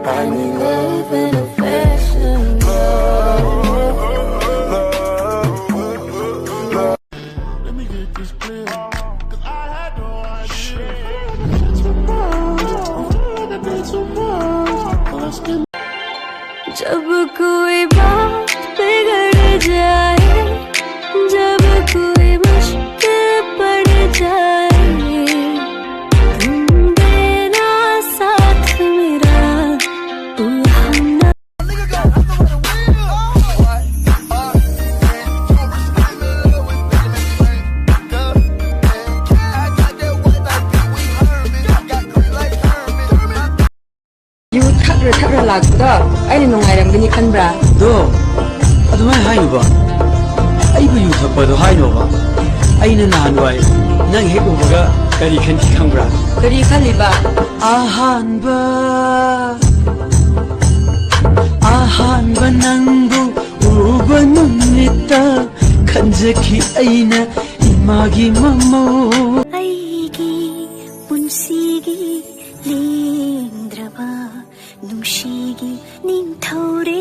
I need love and affection. Let me get this clear, 'cause I had no idea. जब कोई बात बिगड़ जाए, जब कोई मुश्किल पड़ जाए, तुम देना साथ मेरा, तुम हम ꯊꯛꯔ ꯂꯥꯛꯄꯗꯣ ꯑꯩꯅ ꯅꯨꯡꯉꯥꯏꯔꯝꯒꯅꯤ ꯈꯟꯕ꯭ꯔꯥ? ꯗꯣ ꯑꯗꯨꯃꯥꯏꯅ ꯍꯥꯏꯅꯨꯕ, ꯑꯩꯕꯨ ꯌꯨ ꯊꯛꯄꯗꯣ ꯍꯥꯏꯅꯣꯕ. ꯑꯩꯅ ꯅꯍꯥꯟꯋꯥꯏ ꯅꯪ ꯍꯦꯛ ꯎꯕꯒ ꯀꯔꯤ ꯈꯟꯈꯤ ꯈꯪꯕ꯭ꯔꯥ? ꯀꯔꯤ ꯈꯜꯂꯤꯕ? ꯑꯍꯥꯟꯕ ꯅꯪꯕꯨ ꯎꯕ ꯅꯨꯃꯤꯠꯇ ꯈꯟꯖꯈꯤ ꯑꯩꯅ 이마기 맘모 아이기 분시기 링드라바 눈시기 닝터레